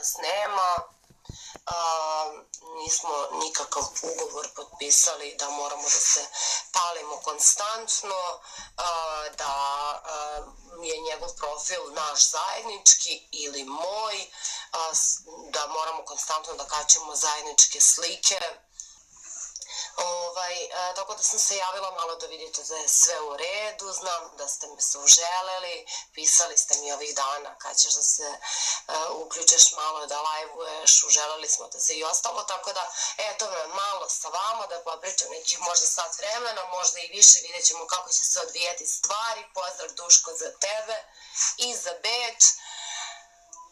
nas nema, nismo nikakav ugovor potpisali da moramo da se palimo konstantno, da je njegov profil naš zajednički ili moj, da moramo konstantno da kačemo zajedničke slike. Tako da sam se javila malo da vidite da je sve u redu, znam da ste me se uželeli, pisali ste mi ovih dana kad ćeš da se uključeš malo da live-uješ, uželeli smo da se i ostalo, tako da eto me malo sa vama da popričam nekih možda sat vremena, možda i više, vidjet ćemo kako će se odvijeti stvari. Pozdrav Duško za tebe i za Beč.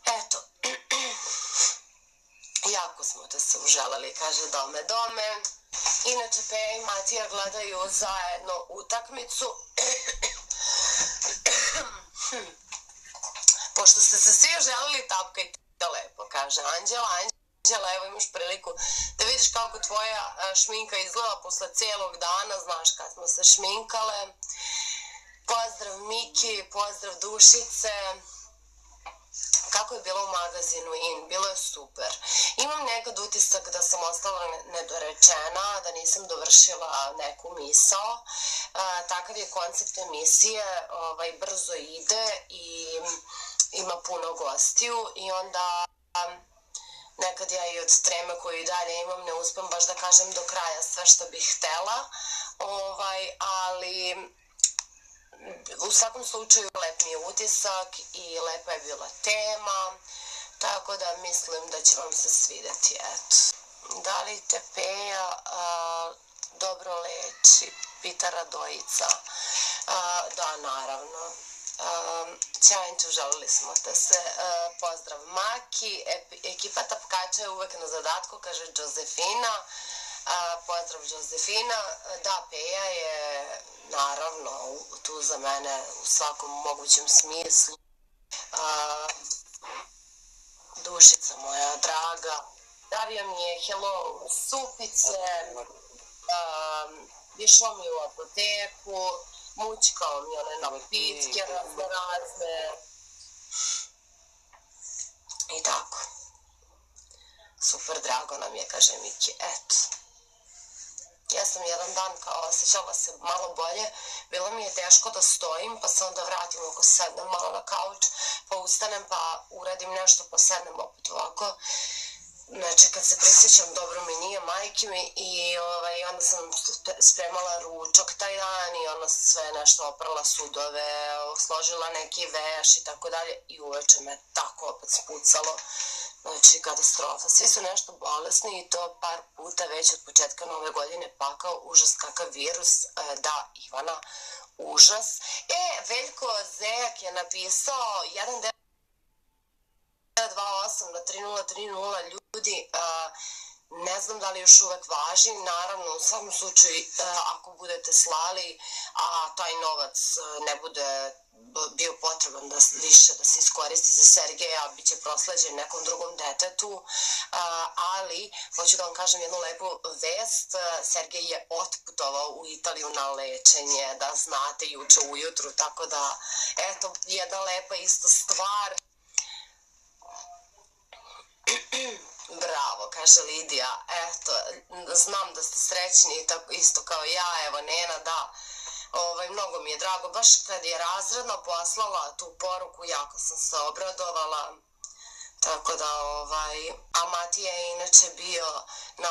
Eto, jako smo te se uželeli, kaže Dome. Inače, Peja i Matija gledaju zajedno utakmicu. Pošto ste se svi uželeli, tapkajte lepo, kaže Anđela. Anđela, evo imaš priliku da vidiš kako tvoja šminka izgleda posle cijelog dana, znaš kad smo se šminkale. Pozdrav Miki, pozdrav Dušice. Kako je bilo u magazinu In? Bilo je super. Imam nekad utisak da sam ostala nedorečena, da nisam dovršila neku misao. Takav je koncept emisije, brzo ide i ima puno gostiju i onda nekad ja i od treme koju i dalje imam ne uspem baš da kažem do kraja sve što bih htela, ali u svakom slučaju lep mi je utisak i lepa je bila tema, tako da mislim da će vam se svideti, eto. Da li te Peja dobro leči, pita Radojica. Da, naravno. Ćajniče, užalili smo te se. Pozdrav Maki, ekipa Tapkača je uvek na zadatku, kaže Josefina. Pozdrav Josefina. Da, Peja je naravno tu za mene u svakom mogućem smislu. Dušica moja draga, davio mi je hello supice, išao mi u apoteku, mućkao mi one napitke razne i tako. Super, drago nam je, kaže Miki, eto. Ja sam jedan dan kao osjećala se malo bolje, bilo mi je teško da stojim, pa se onda vratim ako sednem malo na kauč, pa ustanem pa uradim nešto, pa sednem opet ovako. Znači kad se prisjećam dobro mi nije, majke mi, i onda sam spremala ručak taj dan i onda sve nešto oprala sudove, složila neki veš i tako dalje i uveče me tako opet spucalo. Znači, katastrofa. Svi su nešto bolesni i to par puta već od početka nove godine, pakao, užas kakav virus. Da, Ivana, užas. Veljko Zejak je napisao 1928 na 3030 ljudi, ne znam da li još uvek važi, naravno u svakom slučaju ako budete slali, a taj novac ne bude bio potreban da više da se iskoristi za Sergeja, bit će prosleđen nekom drugom detetu, ali hoću da vam kažem jednu lepu vest, Sergej je otputovao u Italiju na lečenje, da znate, juče ujutru, tako da, eto, jedna lepa isto stvar. Bravo, kaže Lidija, eto, znam da ste srećni, isto kao ja, evo Nena, da, mnogo mi je drago, baš kad je razredno poslala tu poruku, jako sam se obradovala, tako da, a Matija je inače bio na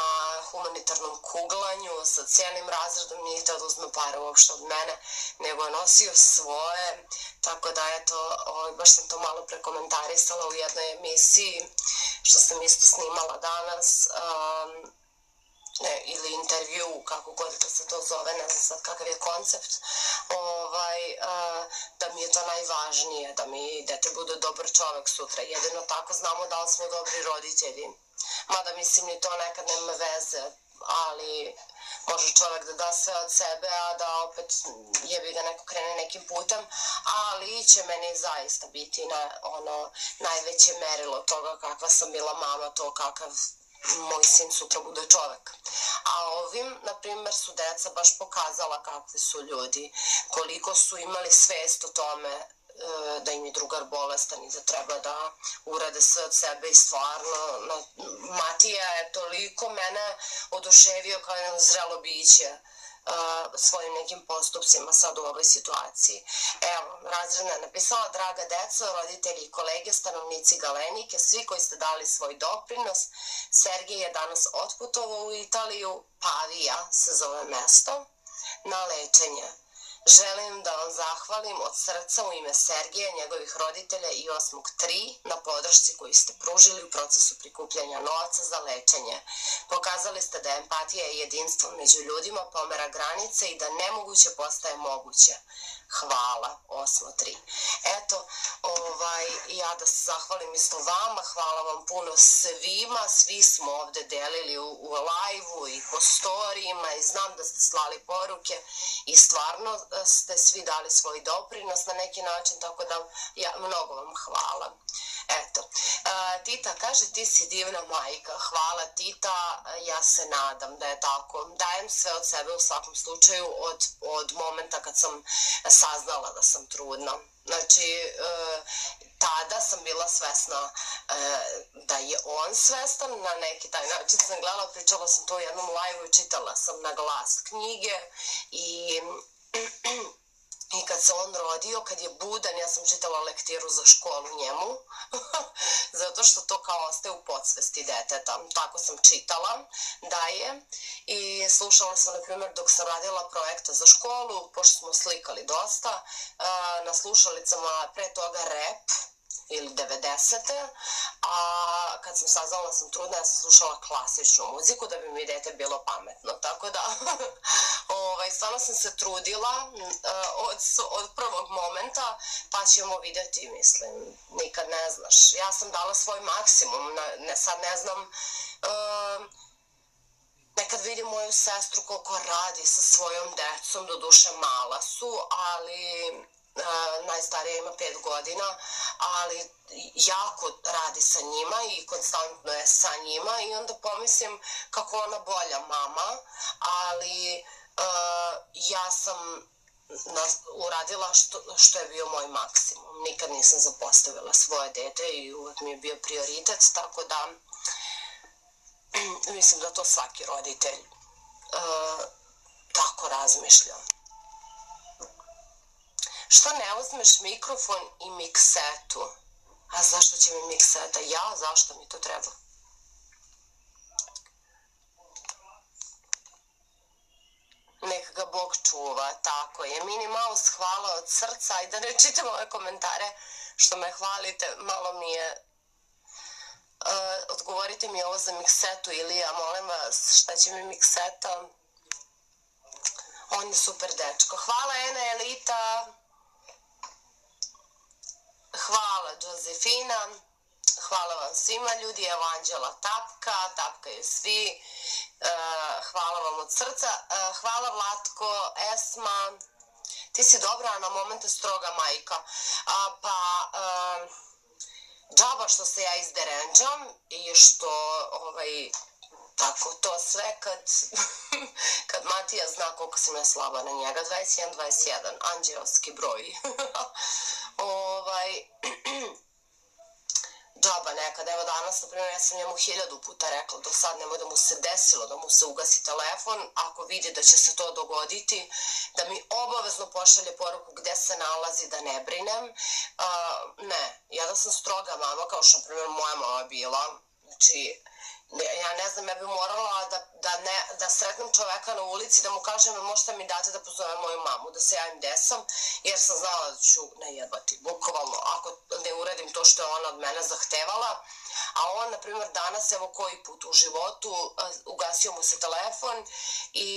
humanitarnom kuglanju sa cijelim razredom, nije htio da uzme pare uopšte od mene, nego je nosio svoje, tako da, eto, baš sam to malo prekomentarisala u jednoj emisiji, što sam isto snimala danas, ili intervju, kako god da se to zove, ne znam sad kakav je koncept, da mi je to najvažnije, da mi dete bude dobar čovek sutra. Jedino tako znamo da li smo dobri roditelji. Mada mislim ni to nekad nema veze, ali može čovek da da sve od sebe, a da opet jebi ga neko krene nekim putem, ali će meni zaista biti najveće merilo toga kakva sam bila mama, to kakav moj sin sutra bude čovek. A ovim, na primjer, su deca baš pokazala kakvi su ljudi, koliko su imali svest o tome da im je drugar bolestan i da treba da urade sve od sebe i stvarno, Matija je toliko mene oduševio kao jedno zrelo biće svojim nekim postupcima sad u ovoj situaciji. Evo, Razredna je napisala: draga deco, roditelji i kolege, stanovnici Galenike, svi koji ste dali svoj doprinos, Sergej je danas otputovao u Italiju, Pavija se zove mesto, na lečenje. Želim da vam zahvalim od srca u ime Sergeja, njegovih roditelja i 8.3 na podršci koju ste pružili u procesu prikupljanja novaca za lečenje. Pokazali ste da empatija i jedinstvo među ljudima pomera granice i da nemoguće postaje moguće. Hvala, 8.3. Eto, ja da se zahvalim isto vama, hvala vam puno svima, svi smo ovde delili u live-u i po storijima i znam da ste slali poruke i stvarno ste svi dali svoj doprinos na neki način, tako da mnogo vam hvala. Eto, Tita kaže: ti si divna majka. Hvala, Tita, ja se nadam da je tako. Dajem sve od sebe u svakom slučaju od momenta kad sam saznala da sam trudna. Znači, tada sam bila svesna da je on svestan, na neki taj način sam gledala, pričala sam to u jednom live-u i čitala sam na glas knjige i kad se on rodio, kad je budan, ja sam čitala lektiru za školu njemu, zato što to kao ostaje u podsvesti deteta. Tako sam čitala da je i slušala sam, na primjer, dok sam radila projekte za školu, pošto smo slikali dosta, na slušalicama pre toga rap, ili 90. A kad sam saznala da sam trudna, ja sam slušala klasičnu muziku da bi mi dete bilo pametno. Tako da, stvarno sam se trudila od prvog momenta, pa ćemo vidjeti, mislim, nikad ne znaš. Ja sam dala svoj maksimum, sad ne znam, nekad vidim moju sestru koliko radi sa svojom decom, doduše mala su, ali najstarija ima 5 godina, ali jako radi sa njima i konstantno je sa njima i onda pomislim kako ona bolja mama, ali ja sam uradila što je bio moj maksimum. Nikad nisam zapostavila svoje dete i uvek mi je bio prioritet, tako da mislim da to svaki roditelj tako razmišlja. Što ne uzmeš mikrofon i miksetu? A zašto će mi mikseta? Ja? Zašto mi to treba? Nek ga Bog čuva, tako je. Minnie Mouse, hvala od srca. I da ne čitam ove komentare što me hvalite, malo mi je... Odgovorite mi ovo za miksetu, Ilija, molim vas, šta će mi mikseta? On je super dečko. Hvala, Ena Elita. Hvala, Josefina. Hvala vam svima, ljudi. Evo, Anđela tapkaju svi. Hvala vam od srca. Hvala, Vlatko, Esma. Ti si dobra, a na momente stroga majka. Džaba što se ja izderenđam i što tako to sve kad Matija zna koliko sam ja slaba na njega. 21, anđelski broj. Džaba nekad, evo danas, na primjer, ja sam njemu 1000 puta rekla do sad nemoj da mu se desilo, da mu se ugasi telefon, ako vidi da će se to dogoditi, da mi obavezno pošalje poruku gde se nalazi, da ne brinem. Ne, ja da sam stroga mama, kao što, na primjer, moja mama bila, znači, ja ne znam, ja bi morala da sretnem čoveka na ulici, da mu kažem možete mi date da pozovem moju mamu, da se javim gde sam, jer sam znala da ću najebati, bukvalno, ako ne uradim to što je ona od mene zahtevala. A on, na primjer, danas, evo koji put u životu, ugasio mu se telefon i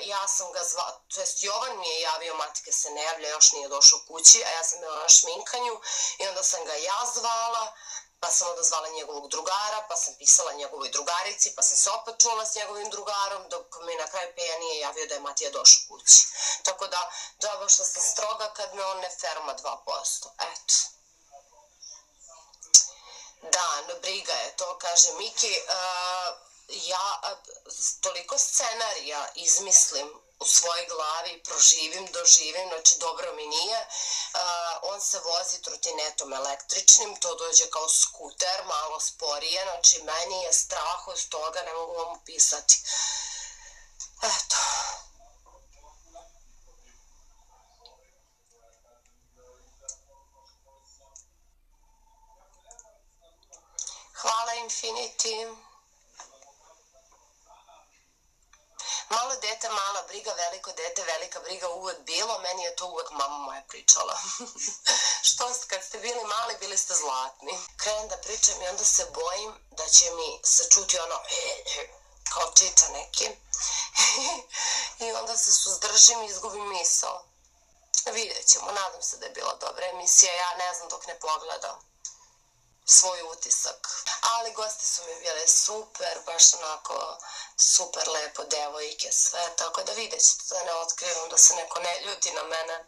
ja sam ga zvala, to jest Jovan mi je javio, Matike se ne javlja, još nije došao kući, a ja sam bila na šminkanju i onda sam ga ja zvala, pa sam onda zvala njegovog drugara, pa sam pisala njegovoj drugarici, pa sam se opet čula s njegovim drugarom, dok mi na kraju Peja nije javio da je Matija došao kući. Tako da, džaba što sam stroga kad me on ne ferma 2%. Eto. Da, no briga je to, kaže Miki. Ja toliko scenarija izmislim u svojoj glavi proživim, doživim, znači dobro mi nije. On se vozi trotinetom električnim, to dođe kao skuter, malo sporije, znači meni je strah od toga, ne mogu vam opisati. Eto. Hvala Infinity. Malo dete, mala briga, veliko dete, velika briga uvek bilo, meni je to uvek mama moja pričala. Što kad ste bili mali, bili ste zlatni. Krenem da pričam i onda se bojim da će mi se čuti ono kao čiča neki. I onda se suzdržim i izgubim misao. Vidjet ćemo, nadam se da je bila dobra emisija, ja ne znam dok ne pogledam svoj utisak. Ali gosti su mi bile super, baš onako super lepo, devojke, sve, tako da vidjet ćete da ne otkrivam, da se neko ne ljuti na mene.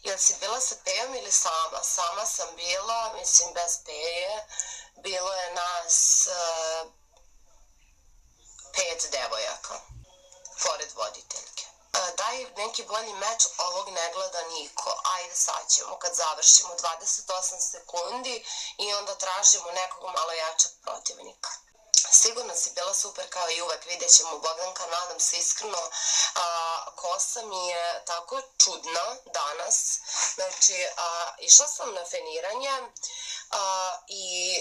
Jel si bila sa Pejom ili sama? Sama sam bila, mislim bez Peje. Bilo je nas 5 devojaka, pored voditeljke. Daj neki bolji meč, ovog ne gleda niko. Ajde sad ćemo kad završimo 28 sekundi i onda tražimo nekog malo jačeg protivnika. Sigurno si bila super kao i uvek, vidjet ćemo Bogdanka, nadam se iskreno. Kosa mi je tako čudna danas, znači išla sam na feniranje i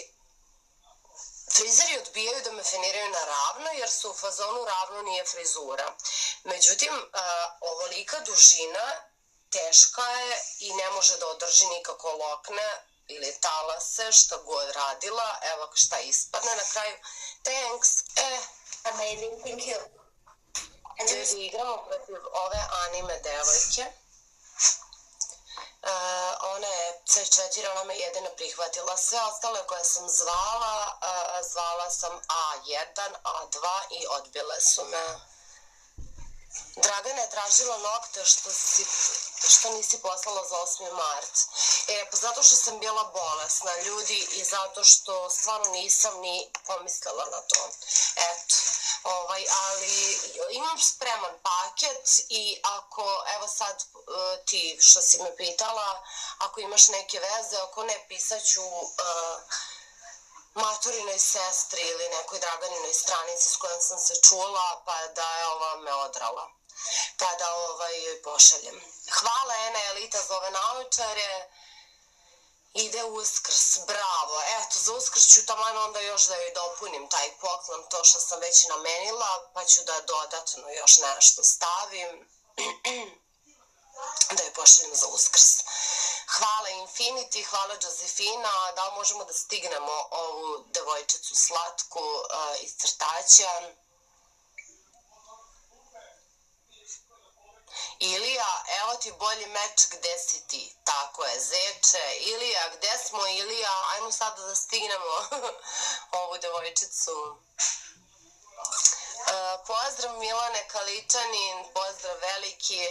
frizeri odbijaju da me feniraju na ravno jer su u fazonu ravno nije frizura. Međutim, ovolika dužina teška je i ne može da održi nikako lokne ili talase, šta god radila. Evo šta ispadne na kraju. Thanks. Amazing, thank you. Ljudi, igramo protiv ove anime devojke. Ona je C4, ona me jedina prihvatila. Sve ostale koje sam zvala, zvala sam A1, A2 i odbile su me. Dragana je tražila nokte što nisi poslala za 8. mart. Pa zato što sam bila bolesna, ljudi, i zato što stvarno nisam ni pomislila na to. Eto. Ali imam spreman paket i ako, evo sad ti što si me pitala, ako imaš neke veze, ako ne, pisaću maturinoj sestri ili nekoj Draganinoj stranici s kojom sam se čula, pa da je ova me odrala. Pa da joj pošaljem. Hvala Ena Elita za ove naočare. Ide Uskrs, bravo. Eto, za Uskrs ću taman onda još da joj dopunim taj poklon, to što sam već namenila, pa ću da dodatno još nešto stavim, da joj pošaljem za Uskrs. Hvala Infinity, hvala Josefina, da li možemo da stignemo ovu devojčicu slatku iz crtaća? Ilija, evo ti bolji meč, gde si ti? Tako je, Zeče. Ilija, gde smo, Ilija? Ajmo sad da stignemo ovu devojčicu. Pozdrav Milane Kaličanin, pozdrav veliki.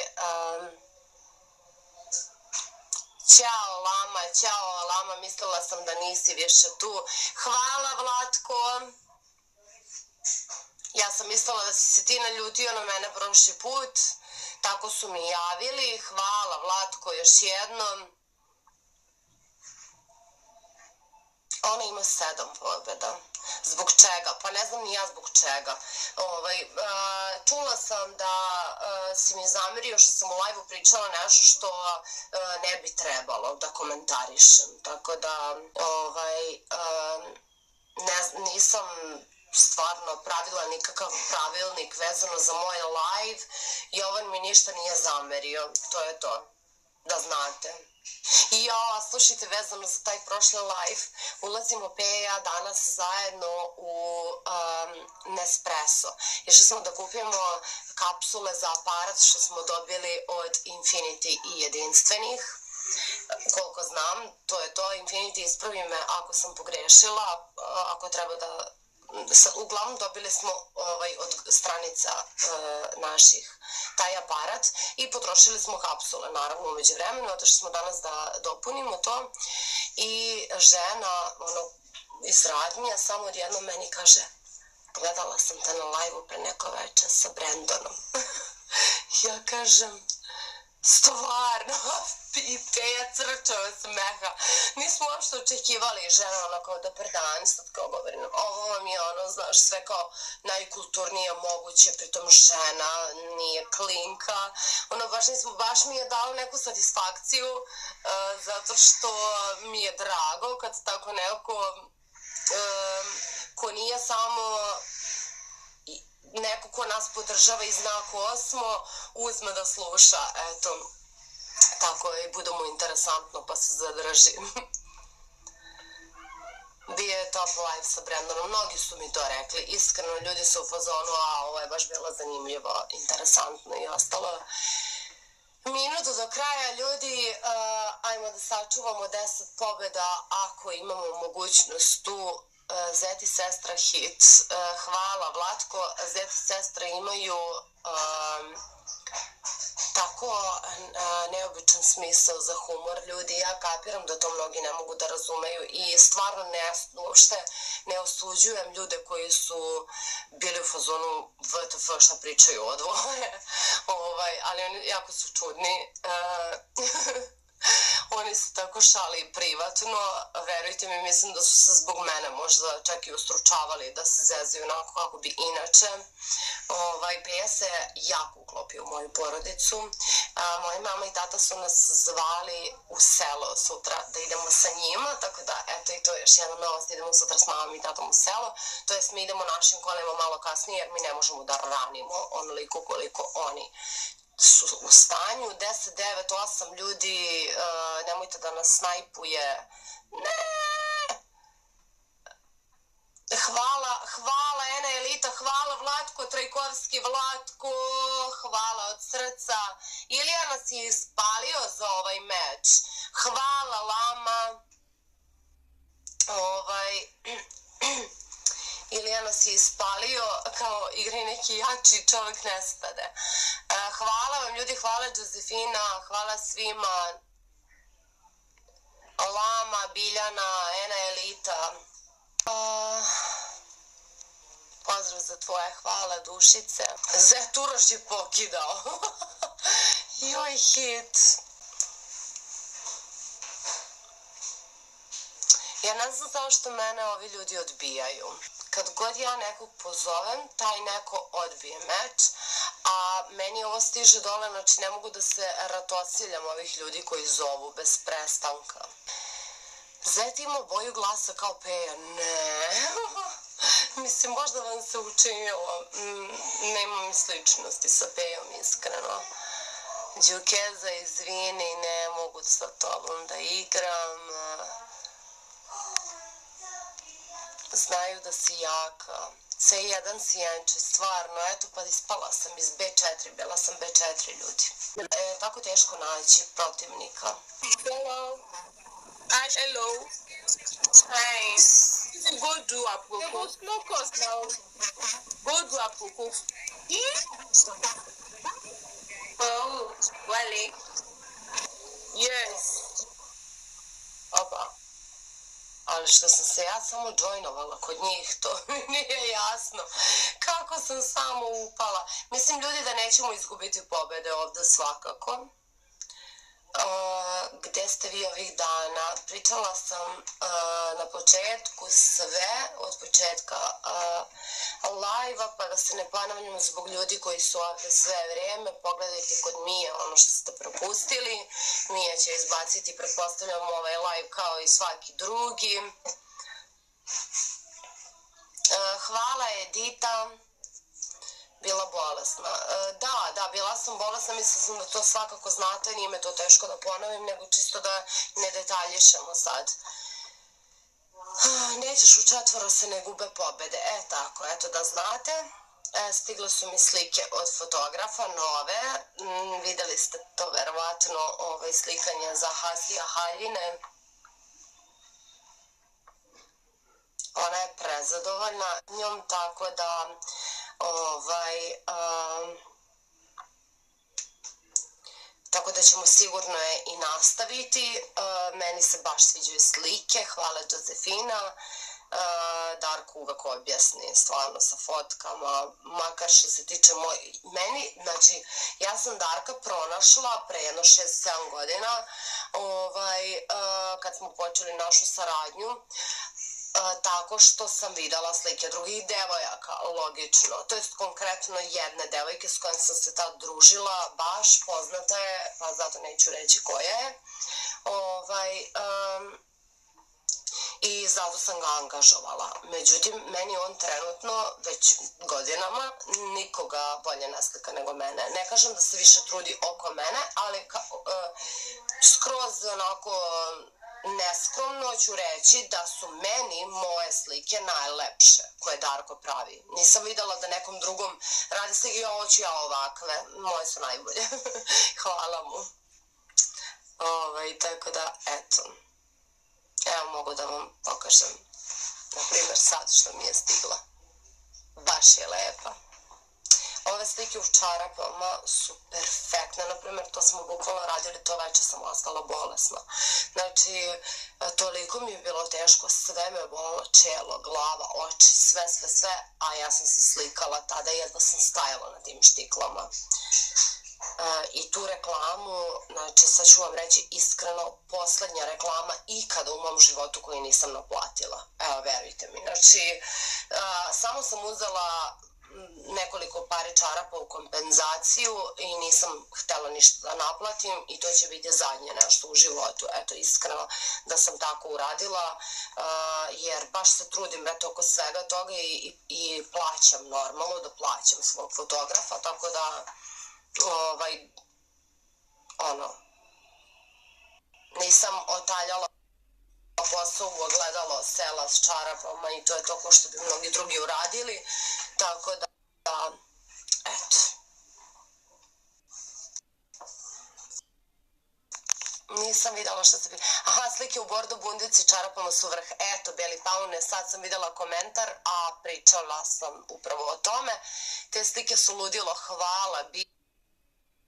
Ćao Lama, mislila sam da nisi više tu. Hvala Vlatko. Ja sam mislila da si se ti naljutio na mene prošli put. Tako su mi javili. Hvala Vlatko još jednom. Ona ima 7 pobjeda. Zbog čega? Pa ne znam ni ja zbog čega. Čula sam da si mi zamerio što sam u live-u pričala nešto što ne bi trebalo da komentarišem. Tako da nisam stvarno pravila nikakav pravilnik vezano za moj live. Jovan mi ništa nije zamerio. To je to. Da znate. I slušajte, vezano za taj prošli live, ulazimo Peja i ja danas zajedno u Nespresso. Išli smo da kupimo kapsule za aparat što smo dobili od Infinity i jedinstvenih. Koliko znam, to je to. Infinity, ispravi me ako sam pogrešila, ako treba da... Uglavnom dobili smo od stranica naših taj aparat i potrošili smo kapsule, naravno, umeđu vremenu, otišli smo danas da dopunimo to i žena iz radnje samo odjednom meni kaže: gledala sam te na live-u pre neko večer sa Brandonom. Ja kažem, stvarno, i Peja crče od smeha. Nismo uopšte očekivali žena, ono kao dobar dan, sad kao govorim, ovo vam je ono, znaš, sve kao najkulturnije moguće, pritom žena, nije klinka, ono, baš mi je dalo neku satisfakciju, zato što mi je drago kad tako neko, ko nije samo neko ko nas podržava i zna ko smo, uzme da sluša, eto, tako i bude mu interesantno pa se zadržim. Bio je top live sa Brandonom, mnogi su mi to rekli, iskreno ljudi su u fazonu, a ovo je baš bilo zanimljivo, interesantno i ostalo. Minutu do kraja, ljudi, ajmo da sačuvamo 10 pobjeda ako imamo mogućnost tu. Zeti sestra hit. Hvala Vlatko, Zeti sestra imaju tako neobičan smisao za humor, ljudi, ja kapiram da to mnogi ne mogu da razumeju i stvarno uopšte ne osuđujem ljude koji su bili u fazonu WTF šta pričaju o dvoje, ali oni jako su čudni. Oni se tako šali privatno, verujte mi, mislim da su se zbog mene možda čak i ustručavali da se zezaju onako kako bi inače. Peja se jako uklopio u moju porodicu. Moja mama i tata su nas zvali u selo sutra da idemo sa njima, tako da eto i to je još jedna novost, idemo sutra s mamom i tatom u selo, to jest mi idemo našim kolima malo kasnije jer mi ne možemo da ranimo onoliko koliko oni su u stanju. 10, 9, 8 ljudi, nemojte da nas snajpuje. Ne! Hvala Ena Elita, hvala Vlatko Trajkovski, Vlatko, hvala od srca. Ilija nas je ispalio za ovaj meč. Hvala Lama. Ilija nas je ispalio kao igri neki jači, čovjek nestade. Hvala vam ljudi, hvala Josefina, hvala svima. Lama, Biljana, Ena Elita. Pozdrav za tvoje, hvala Dušice. Zet Uroš je pokidao. Joj, hit. Ja ne znam zašto mene ovi ljudi odbijaju. Kad god ja nekog pozovem, taj neko odbije meč, a meni ovo stiže dole, znači ne mogu da se ratosiljam ovih ljudi koji zovu bez prestanka. Zet ima boju glasa kao Peja, ne. Mislim, možda vam se učinilo, nemam sličnosti sa Pejom, iskreno. Đukeza, izvini, ne mogu sa tobom da igram. Znaju da si jaka. C1 si jenče, stvarno, eto pa ispala sam iz B4, bila sam B4 ljudi. Tako teško naći protivnika. Hello. Hi, hello. Hi. Go do apropos. Go do apropos. Oh, Wale. Yes. Opa. Ali što sam se ja samo joinovala kod njih, to mi nije jasno. Kako sam samo upala. Mislim, ljudi, da nećemo izgubiti pobede ovde svakako. Gde ste vi ovih dana? Pričala sam na početku sve, od početka live-a, pa da se ne ponavljamo zbog ljudi koji su ovde sve vreme. Pogledajte kod Mije ono što ste propustili. Mija će izbaciti, pretpostavljam, ovaj live kao i svaki drugi. Hvala Edita. Bila bolesna. Da, bila sam bolesna, mislim sam da to svakako znate, nije me to teško da ponovim, nego čisto da ne detaljišemo sad. Nećeš u 4 se ne gube pobede, tako, eto da znate. Stigle su mi slike od fotografa, nove, videli ste to verovatno, slikanje za Hasija Haljine. Ona je prezadovoljna njom, tako da tako da ćemo sigurno je i nastaviti. Meni se baš sviđaju slike, hvala Josefina. Darko uvek objasni stvarno sa fotkama, makar što se tiče meni, znači ja sam Darka pronašla pre jedno 6-7 godina kad smo počeli našu saradnju, tako što sam videla slike drugih devojaka, logično, to jest konkretno jedne devojke s kojom sam se tad družila, baš poznata je, pa zato neću reći koja je, i zato sam ga angažovala. Međutim, meni on trenutno već godinama nikoga bolje ne slika nego mene. Ne kažem da se više trudi oko mene, ali skroz onako neskromno ću reći da su meni moje slike najlepše koje Darko pravi. Nisam videla da nekom drugom radi slike i ovo ću ja ovakve. Moje su najbolje. Hvala mu. Tako da, eto. Evo mogu da vam pokažem, na primjer sad što mi je stigla. Baš je lepa. Ove slike u čarapama su perfektne, na primjer to smo bukvalno radili, to večer sam ostala bolesna. Znači, toliko mi je bilo teško, sve me bolilo, čelo, glava, oči, sve, a ja sam se slikala tada i jedva sam stajala na tim štiklama. I tu reklamu, znači sad ću vam reći iskreno, poslednja reklama ikada u mom životu koju nisam naplatila. Evo, verujte mi. Znači, samo sam uzela nekoliko pari čarapa u kompenzaciju i nisam htela ništa da naplatim i to će biti zadnje nešto u životu. Eto, iskreno da sam tako uradila, jer baš se trudim oko svega toga i plaćam normalno, da plaćam svog fotografa, tako da nisam otaljala posao u ogledalo sela s čarapama i to je to ko što bi mnogi drugi uradili, tako da, eto. Nisam videla što se... Aha, slike u bordo bundici čarapama su vrh. Eto, beli paune, sad sam videla komentar, a pričala sam upravo o tome. Te slike su ludilo, hvala,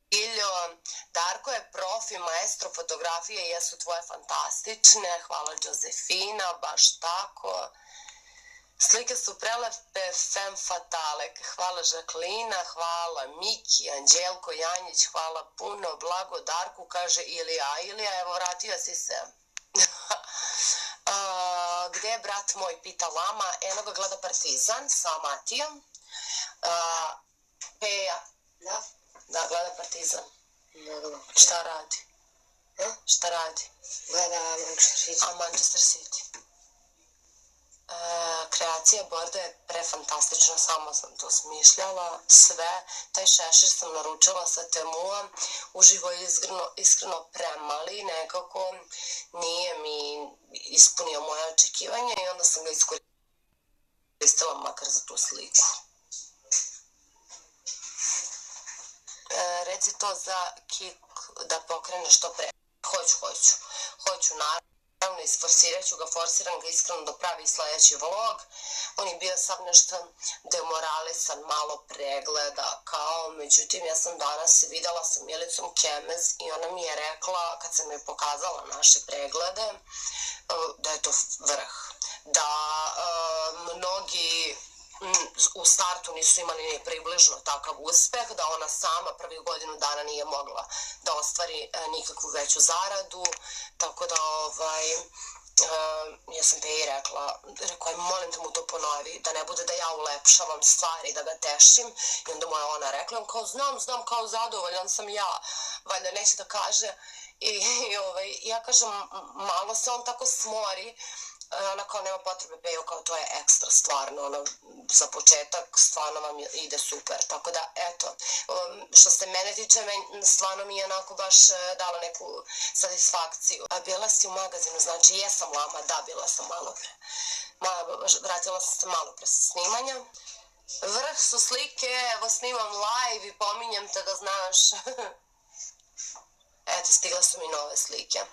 Iljo, Darko je profi, maestro fotografije, jesu tvoje fantastične, hvala Josefina, baš tako. Slike su prelepe, femme fatale, hvala Žaklina, hvala Miki, Anđelko Janjić, hvala puno, blago Darku, kaže Ilija, evo vratio si se. Gde je brat moj, pita Lama, eno ga gleda Partizan sa Matijom. Peja. Da, gleda Partizan. Šta radi? Šta radi? Gleda Manchester City. A Manchester City. Kreacija borda je prefantastična, samo sam to smišljala, sve. Taj šešir sam naručila sa Temua, uživo je iskreno premali, nekako nije mi ispunio moje očekivanje i onda sam ga iskoristila makar za tu sliku. Reci to za Kik da pokrene što pre. Hoću, naravno, isforsirat ću ga, forsiram ga iskreno da pravi sledeći vlog. On je bio sad nešto demoralisan, malo pregleda, kao, međutim, ja sam danas videla sa Milicom Kemez i ona mi je rekla, kad sam je pokazala naše preglede, da je to vrh. Da mnogi u startu nisu imali ni približno takav uspeh, da ona sama prvih godinu dana nije mogla da ostvari nikakvu veću zaradu, tako da ja sam Peji rekla, molim te mu to ponovi, da ne bude da ja ulepšavam stvari, da ga tešim, i onda mu je ona rekla, kao znam, kao zadovoljan sam ja, valjda neće da kaže, i ja kažem, malo se on tako smori, ona kao nema potrebe Pejo, kao to je ekstra stvarno, za početak stvarno vam ide super, tako da eto, što se mene tiče, stvarno mi je onako baš dalo neku satisfakciju. Bila si u magazinu, znači jesam Lama, da, bila sam malo pre, vratila sam se malo pre sa snimanja. Vrh su slike, evo snimam live i pominjem te da znaš. Eto, stigle su mi nove slike.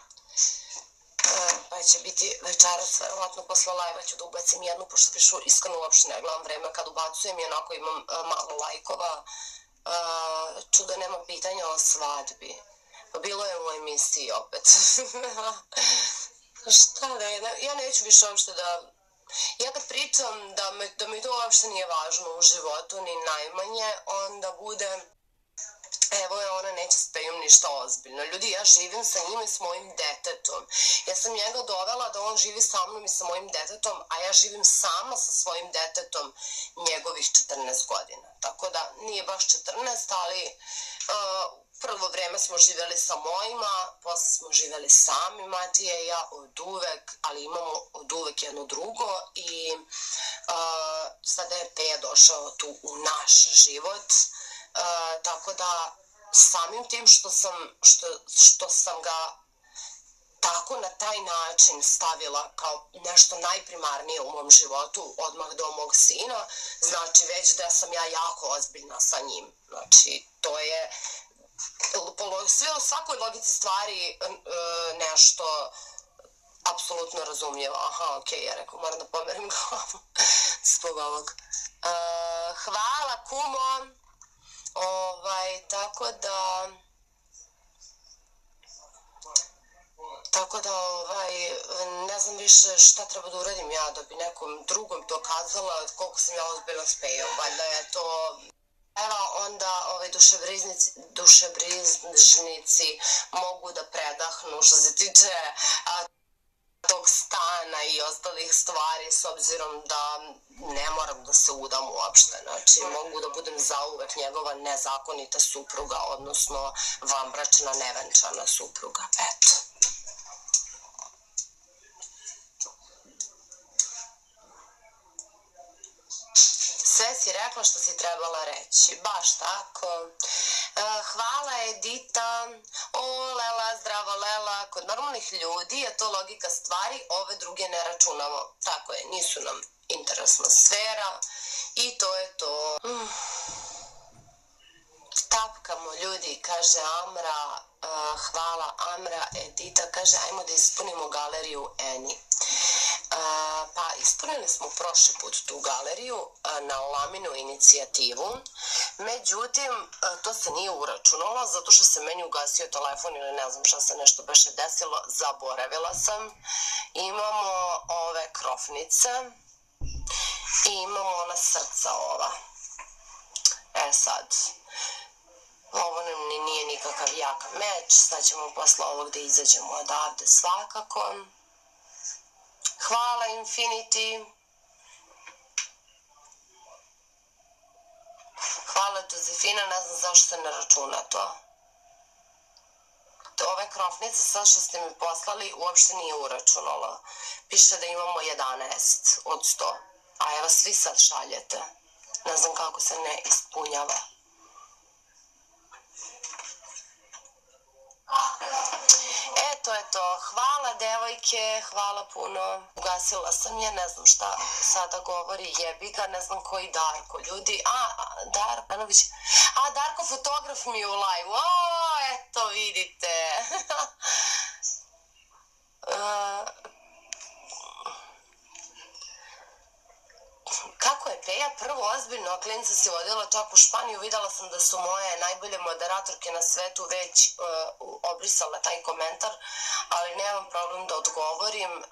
Pa će biti večeras, verovatno posle live-a ću da ubacim jednu, pošto više iskreno uopšte ne gledam vreme kad ubacujem i onako imam malo lajkova. Čudo nema pitanja o svadbi. Bilo je u emisiji opet. Šta da je, ja neću više uopšte da Ja kad pričam da mi to uopšte nije važno u životu, ni najmanje, onda bude, evo je ona, neće s Pejom ništa ozbiljno. Ljudi, ja živim sa njim i s mojim detetom. Ja sam njega dovela da on živi sa mnom i sa mojim detetom, a ja živim sama sa svojim detetom njegovih 14 godina. Tako da nije baš 14, ali prvo vreme smo živjeli sa mojima, posle smo živjeli sami, Matija i ja, od uvek, ali imamo od uvek jedno drugo i sada je Peja došao tu u naš život, tako da samim tim što sam ga tako na taj način stavila kao nešto najprimarnije u mom životu, odmah do mog sina, znači već da sam ja jako ozbiljna sa njim. Znači, to je sve u svakoj logici stvari nešto apsolutno razumljivo. Aha, okej, ja rekao, moram da pomerim glavu zbog ovog. Hvala, kumo. Tako da, ne znam više šta treba da uradim ja da bi nekom drugom to kazala koliko sam ja ozbiljna s Pejom. Valjda je to... Evo, onda dušebrižnici mogu da predahnu što se tiče tog stana i ostalih stvari, s obzirom da ne moram da se udam uopšte. Znači, mogu da budem zauvek njegova nezakonita supruga, odnosno vanbračna, nevenčana supruga. Eto. Sve si rekla što si trebala reći. Baš tako. Hvala, Edita. O, Lela, zdravo, Lela. Kod normalnih ljudi je to logika stvari, ove druge ne računamo. Tako je, nisu nam interesna sfera i to je to. Tapkamo, ljudi, kaže Amra. Hvala, Amra. Edita kaže, ajmo da ispunimo galeriju Eni. Pa ispunili smo prošli put tu galeriju na Laminu inicijativu, međutim to se nije uračunalo zato što se meni ugasio telefon ili ne znam šta se nešto beše desilo, zaboravila sam. Imamo ove krofnice i imamo ona srca ova. Sad, ovo nam nije nikakav jak meč, sad ćemo posle ovog da izađemo odavde svakako. Hvala, Infinity. Hvala, Josefina, ne znam zašto se ne računa to. Ove krofnice sad što ste mi poslali uopšte nije uračunalo. Piše da imamo 11 od 100, a evo svi sad šaljete. Ne znam kako se ne ispunjava. To je to. Hvala, devojke, hvala puno. Ugasila sam je, ne znam šta sada govori, jebi ga, ne znam koji Darko. Ljudi, Darko Ivanović. Darko fotograf mi je u live. Eto, vidite. Kako je Peja prvo ozbiljno, klinca si vodila čak u Španiju, videla sam da su moje najbolje moderatorke na svetu već obrisale taj komentar, ali nemam problem da odgovorim,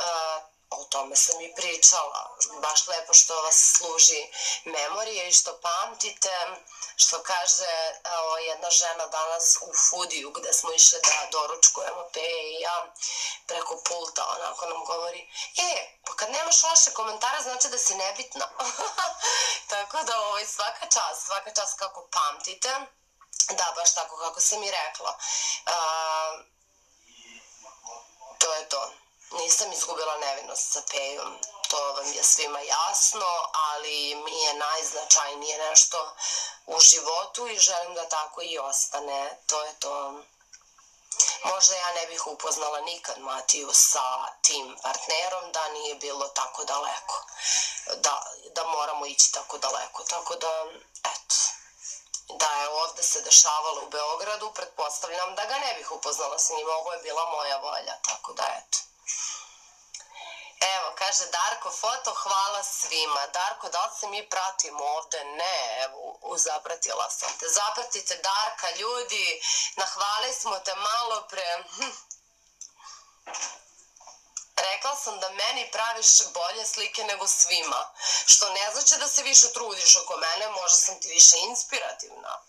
o tome sam i pričala, baš lepo što vas služi memorije i što pamtite, što kaže jedna žena danas u Foodiju gde smo išli da doručkujemo Peja i ja preko pulta, onako nam govori, pa kad nemaš loše komentare znači da si nebitna. Tako da svaka čast kako pamtite, da, baš tako kako sam i rekla. To je to. Nisam izgubila nevinost sa Pejom, to vam je svima jasno, ali mi je najznačajnije nešto u životu i želim da tako i ostane, to je to. Možda ja ne bih upoznala nikad Matiju sa tim partnerom da nije bilo tako daleko, da moramo ići tako daleko, tako da, eto. Da je ovde se dešavalo u Beogradu, pretpostavljam da ga ne bih upoznala s njim, ovo je bila moja volja, tako da, eto. Evo, kaže Darko, foto, hvala svima. Darko, da li se mi pratimo ovde? Ne, evo, zapratila sam te. Zapratite Darka, ljudi, nahvali smo te malo pre. Rekla sam da meni praviš bolje slike nego svima. Što ne znači da se više trudiš oko mene, možda sam ti više inspirativna.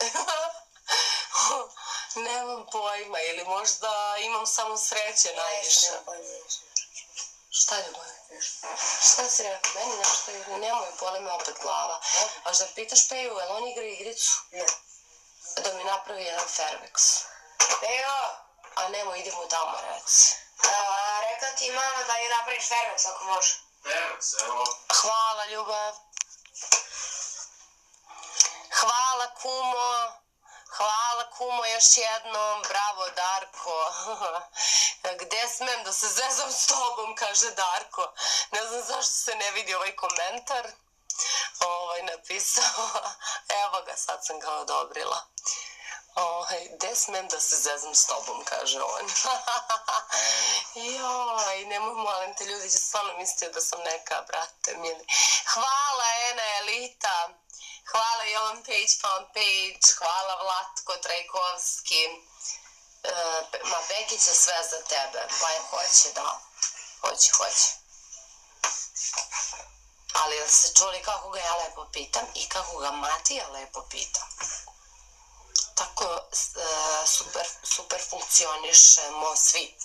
Nemam pojma, ili možda imam samo sreće najviše. Šta ljubav? Šta si rekao? Meni nešto ili nemoj, boli me opet glava. A da pitaš Peju, je li on igra igricu? Ne. Da mi napravi jedan Fairvex. Pejo! A nemoj, idemo tamo, reci. Rekla ti mama da je napraviš Fairvex ako može. Fairvex, evo. Hvala, ljubav. Hvala, kumo. Hvala, kumo, još jednom. Bravo, Darko. Gde smem da se zezam s tobom, kaže Darko. Ne znam zašto se ne vidi ovaj komentar. Napisao. Evo ga, sad sam ga odobrila. Gde smem da se zezam s tobom, kaže on. Joj, nemoj, molim te, ljudi će stvarno misliti da sam neka, brate mili. Hvala, Ena Elita. Hvala Jovan Page Fan Page. Hvala Vlatko Trajkovski. Ma, Beki će sve za tebe. Pa je hoće, da. Hoće. Ali jel ste čuli kako ga ja lepo pitam i kako ga Matija lepo pita? Tako super funkcionišemo svi.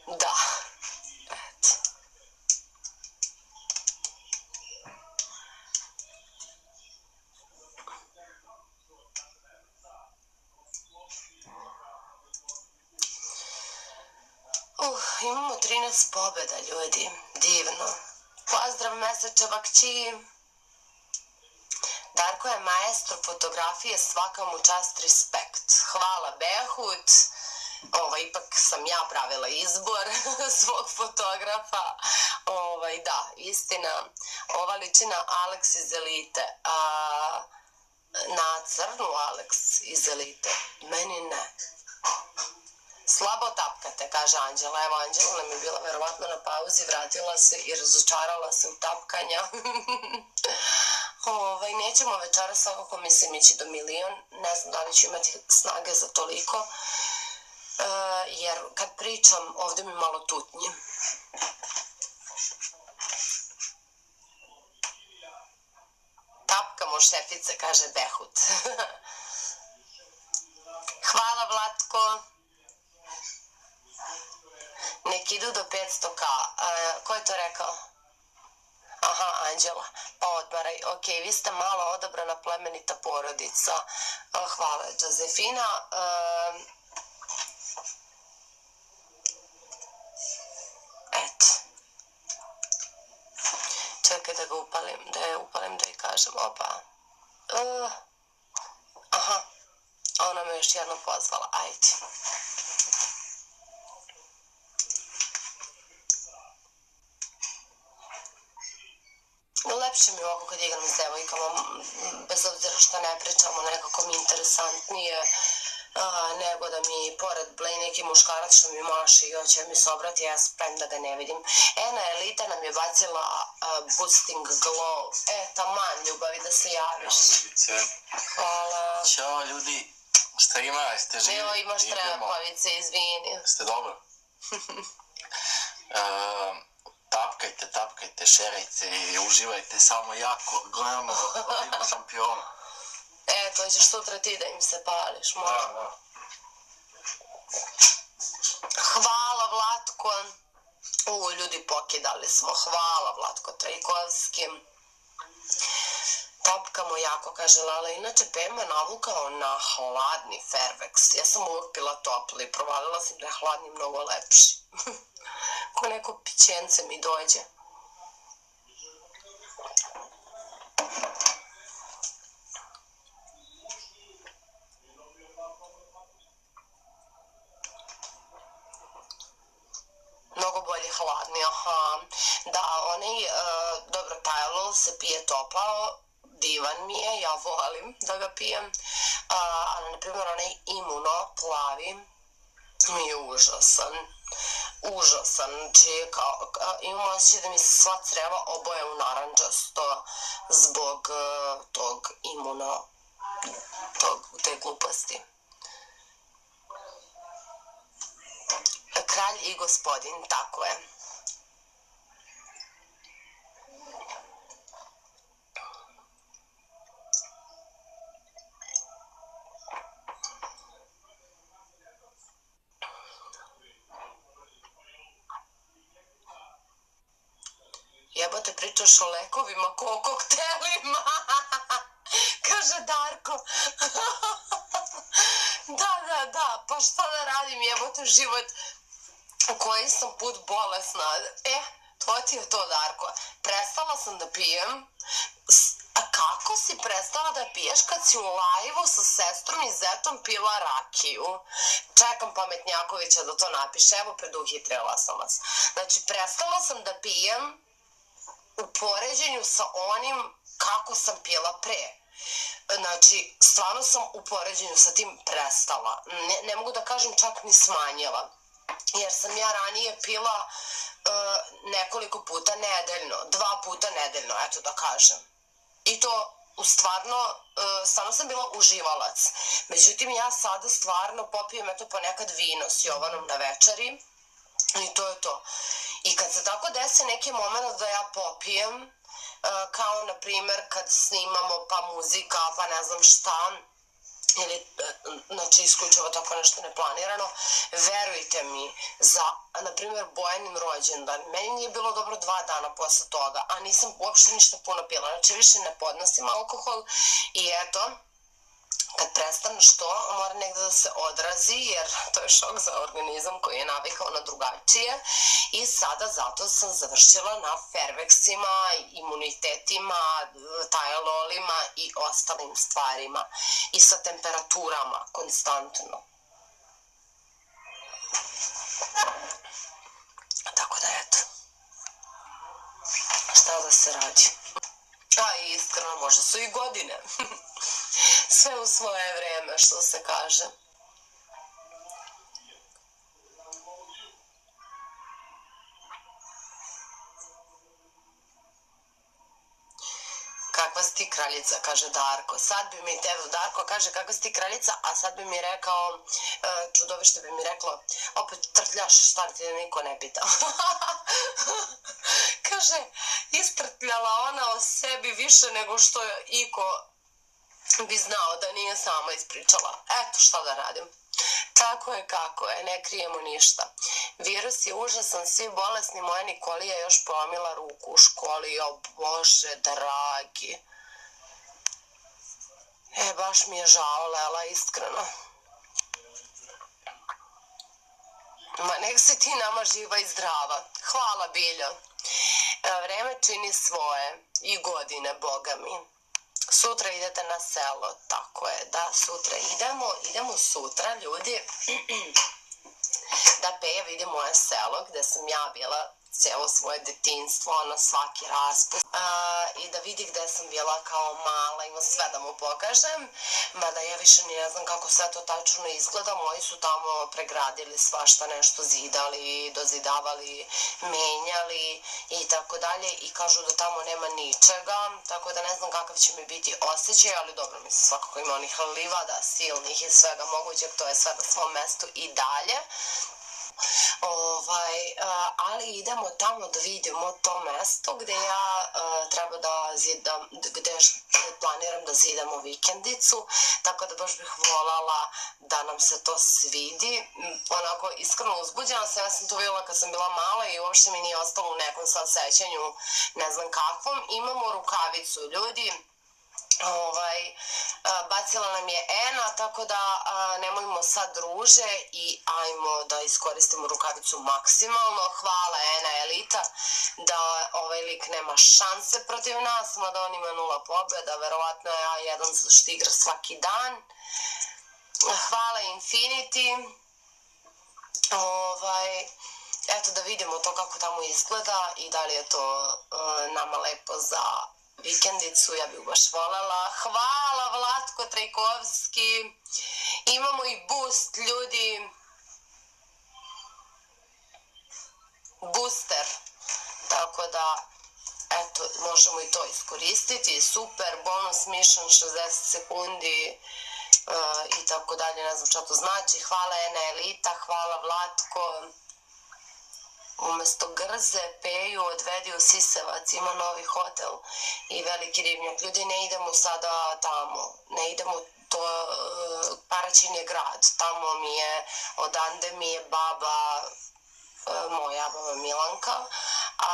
Da. Eto. Imamo 13 pobjeda, ljudi. Divno. Pozdrav Meseče Bakći. Darko je maestro fotografije, svaka mu čast, respekt. Hvala Behut. Ipak sam ja pravila izbor svog fotografa. Da, istina. Ova liči na Alex iz Elite. Na crnu Alex iz Elite. Meni ne. Slabo tapkate, kaže Anđela. Evo, Anđela nam je bila verovatno na pauzi, vratila se i razočarala se u tapkanja. Nećemo večera, svakako mislim ići do 1.000.000. Ne znam da li ću imati snage za toliko. Jer kad pričam, ovdje mi malo tutnji. Tapkamo šefice, kaže Behut. Hvala, Vlatko. Nek idu do 500k. Ko je to rekao? Aha, Anđela. Pa odmaraj. Ok, vi ste malo odabrana plemenita porodica. Hvala, Josefina. Eto. Čekaj da ga upalim, da je kažem. Opa. Aha. Ona me još jednom pozvala. Ajde. Lepše mi ovako kad igram s devojkama, bez obzira što ne pričamo, nekako mi interesantnije nego da mi pored blej neki muškarac što mi maše i hoće mi se obrati, ja sprem da ga ne vidim. Ena Elita nam je bacila boosting glow. Taman, ljubavi, da se javiš. Hvala. Ćao ljudi, šta ima, jeste živi? Evo imaš trepavice, izvini. Ste dobro? Tapkajte, šerajte i uživajte samo jako, gledamo Ligu šampiona. To ćeš sutra ti da im se pališ, možda. Da. Hvala, Vlatko. Ljudi, pokidali smo. Hvala, Vlatko Trajkovski. Tapkamo jako, kaže Lala. Inače, Pema je navukao na hladni Fairvex. Ja sam uvijek pila topli. Provalila sam da je hladni mnogo lepši. Ko neko pićence mi dođe. Mnogo bolje hladni, aha. Da, dobro, Tylenol se pije topao, divan mi je, ja volim da ga pijem, ali, na primjer, onaj Imuno plavi mi je užasan. Znači, imam osjećaj da mi se sva creva oboje u naranđasto zbog tog Imuno, te gluposti. Kralj i gospodin, tako je. Jebote, pričaš o lekovima, ko o koktelima. Kaže Darko. Da, pa šta da radim, jebote, život u koji sam put bolesna. To ti je to, Darko. Prestala sam da pijem. A kako si prestala da piješ kad si u lajvu sa sestrom i zetom pila rakiju? Čekam Pametnjakovića da to napiše, evo preduhitrila sam vas. Znači, prestala sam da pijem u poređenju sa onim kako sam pila pre. Znači, stvarno sam u poređenju sa tim prestala. Ne mogu da kažem čak ni smanjila. Jer sam ja ranije pila nekoliko puta nedeljno, 2 puta nedeljno, eto da kažem. I to, stvarno sam bila uživalac. Međutim, ja sada stvarno popijem, eto, ponekad vino s Jovanom na večeri. I to je to. I kad se tako desi neki moment da ja popijem, kao na primer kad snimamo pa muzika, pa ne znam šta, ili znači isključivo tako nešto neplanirano, verujte mi, za na primer Bojanin rođendan, meni nije bilo dobro 2 dana posle toga, a nisam uopšte ništa puno pila, znači više ne podnosim alkohol i eto, kad prestaneš to, mora negde da se odrazi, jer to je šok za organizam koji je navikao na drugačije. I sada zato sam završila na Fairvexima, imunitetima, Tylenolima i ostalim stvarima. I sa temperaturama, konstantno. Tako da eto. Šta da se radi? A i iskreno, možda su i godine. Sve u svoje vreme, što se kaže. Kakva si ti kraljica, kaže Darko. Sad bi mi, evo Darko kaže kakva si ti kraljica, a sad bi mi rekao, čudovište bi mi reklo, opet trtljaš, šta ti niko ne pita. Kaže, istrtljala ona o sebi više nego što je iko bi znao da nije sama ispričala. Eto šta da radim. Tako je kako je, ne krijemo ništa. Virus je užasan, svi bolesni, moja Nikolija još polomila ruku u školi, o Bože dragi. Baš mi je žao, Lela, iskreno. Ma nek se ti nama živa i zdrava. Hvala, Biljo. Vreme čini svoje i godine, Boga mi. Sutra idete na selo, tako je, da, sutra idemo sutra, ljudi, da Peja vidi moje selo, gde sam ja bila celo svoje detinjstvo, ono svaki raspust, i da vidi gde sam bila kao mala, ima sve da mu pokažem, mada ja više ne znam kako sve to tačno izgleda, moji su tamo pregradili svašta nešto, zidali, dozidavali, menjali i tako dalje i kažu da tamo nema ničega, tako da ne znam kakav će mi biti osjećaj, ali dobro, mislim svakako ima onih livada, silnih i svega mogućeg, to je sve na svom mestu i dalje. Ali idemo tamo da vidimo to mesto gde ja treba da zidam, gde planiram da zidamo vikendicu, tako da baš bih voljela da nam se to svidi. Onako iskreno uzbuđena sam, ja sam to vidjela kad sam bila mala i uopšte mi nije ostalo u nekom sad sećanju, ne znam kakvom. Imamo rukavicu, ljudi. Bacila nam je Ena, tako da nemojmo sad druže i ajmo da iskoristimo rukavicu maksimalno. Hvala Ena Elita da ovaj lik nema šanse protiv nas, mada on ima 0 pobjeda, verovatno je A1 što igra svaki dan. Hvala Infinity. Eto da vidimo to kako tamo izgleda i da li je to nama lepo za vikendicu, ja bih baš voljela. Hvala Vlatko Trajkovski. Imamo i boost, ljudi. Booster. Tako da, eto, možemo i to iskoristiti. Super, bonus mission 60 sekundi i tako dalje, ne znam šta to znači. Hvala Ena Elita, hvala Vlatko. umesto Grze, Peju odvedi u Sisevac, ima novi hotel i veliki ribnjak. Ljudi, ne idemo sada tamo, ne idemo, to Paraćin je grad, tamo mi je, odande mi je baba, moja baba Milanka, a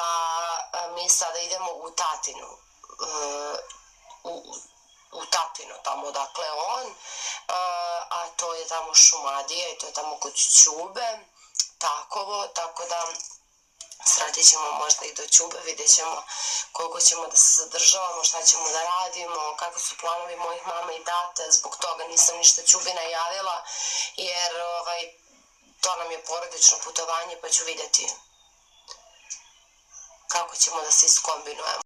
mi sada idemo u Tatinu, u Tatino, tamo odakle on, a to je tamo Šumadija i to je tamo kod Ćube, Takovo, tako da sratit ćemo možda i do Ćube, vidjet ćemo koliko ćemo da se zadržavamo, šta ćemo da radimo, kako su planovi mojih mama i tate, zbog toga nisam ništa Ćubi najavila, jer to nam je porodično putovanje, pa ću vidjeti kako ćemo da se iskombinujemo.